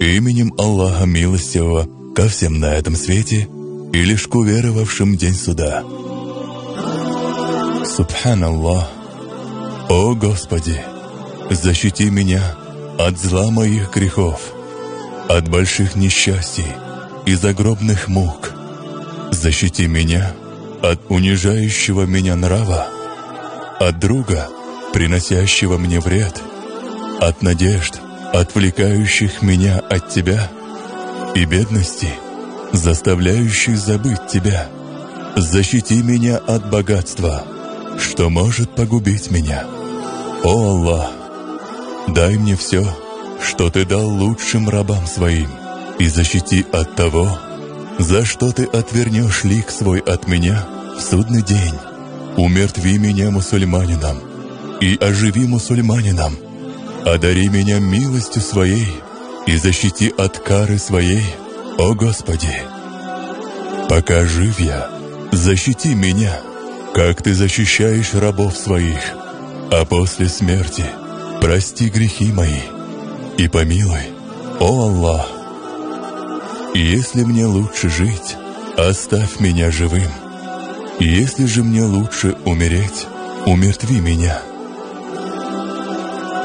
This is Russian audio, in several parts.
Именем Аллаха Милостивого ко всем на этом свете и лишь к уверовавшим в день суда. Субханаллах. О Господи, защити меня от зла моих грехов, от больших несчастий и загробных мук. Защити меня от унижающего меня нрава, от друга, приносящего мне вред, от надежд, отвлекающих меня от Тебя, и бедности, заставляющих забыть Тебя. Защити меня от богатства, что может погубить меня. О Аллах, дай мне все, что Ты дал лучшим рабам Своим, и защити от того, за что Ты отвернешь лик свой от меня в судный день. Умертви меня мусульманином и оживи мусульманином. Одари меня милостью Своей и защити от кары Своей, о Господи. Пока жив я, защити меня, как Ты защищаешь рабов Своих, а после смерти прости грехи мои и помилуй, о Аллах. И если мне лучше жить, оставь меня живым. И если же мне лучше умереть, умертви меня.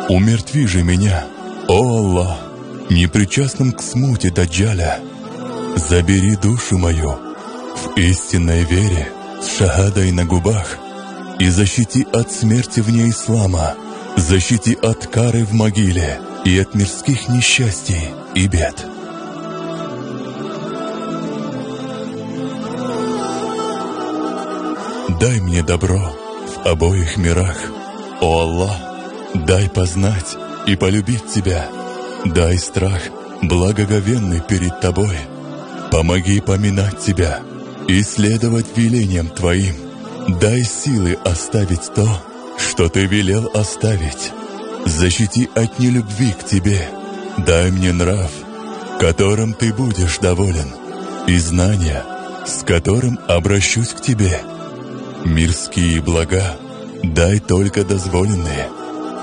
Умертви же меня, о Аллах, непричастным к смуте Даджаля. Забери душу мою в истинной вере с шахадой на губах и защити от смерти вне ислама, защити от кары в могиле и от мирских несчастий и бед. Дай мне добро в обоих мирах, о Аллах. Дай познать и полюбить Тебя. Дай страх благоговенный перед Тобой. Помоги поминать Тебя и следовать велениям Твоим. Дай силы оставить то, что Ты велел оставить. Защити от нелюбви к Тебе. Дай мне нрав, которым Ты будешь доволен, и знания, с которым обращусь к Тебе. Мирские блага дай только дозволенные.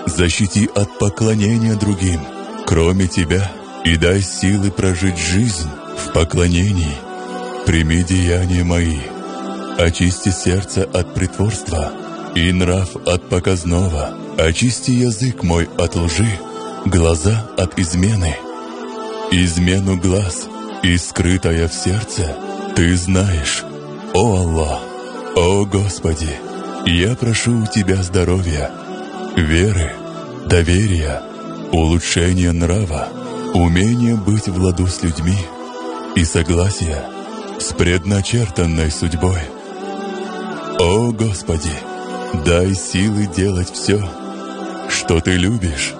Защити от поклонения другим, кроме Тебя, и дай силы прожить жизнь в поклонении. Прими деяния мои, очисти сердце от притворства и нрав от показного, очисти язык мой от лжи, глаза от измены. Измену глаз и скрытое в сердце Ты знаешь, о Аллах. О Господи, я прошу у Тебя здоровья, веры, доверия, улучшения нрава, умения быть в ладу с людьми и согласия с предначертанной судьбой. О Господи, дай силы делать все, что Ты любишь,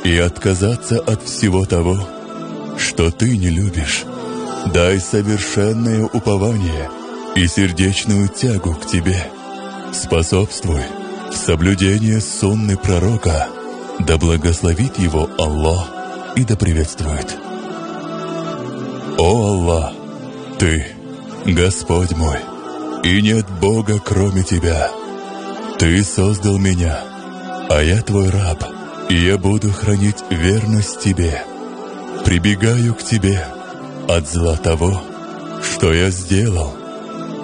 и отказаться от всего того, что Ты не любишь. Дай совершенное упование и сердечную тягу к Тебе. Способствуй в соблюдении сунны пророка, да благословит его Аллах и да приветствует. О Аллах, Ты, Господь мой, и нет Бога кроме Тебя. Ты создал меня, а я Твой раб, и я буду хранить верность Тебе. Прибегаю к Тебе от зла того, что я сделал.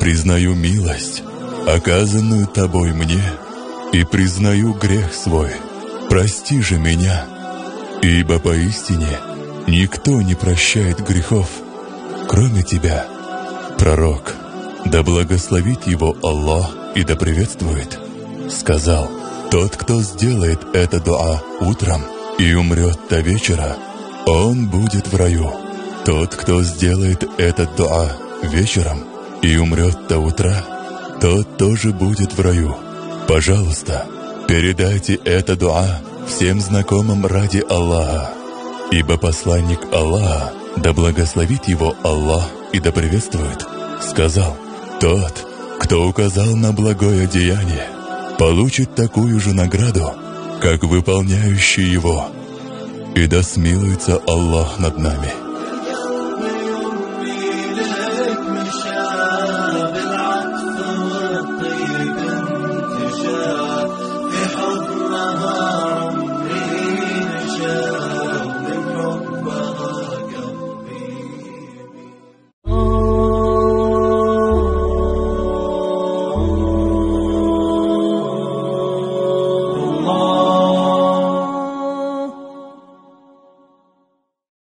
Признаю милость, оказанную Тобой мне, и признаю грех свой. Прости же меня, ибо поистине никто не прощает грехов, кроме Тебя. Пророк, да благословит его Аллах и да приветствует, сказал: тот, кто сделает это дуа утром и умрет до вечера, он будет в раю. Тот, кто сделает этот дуа вечером и умрет до утра, тот тоже будет в раю. Пожалуйста, передайте это дуа всем знакомым ради Аллаха, ибо посланник Аллаха, да благословит его Аллах и да приветствует, сказал: тот, кто указал на благое деяние, получит такую же награду, как выполняющий его. И да смилуется Аллах над нами.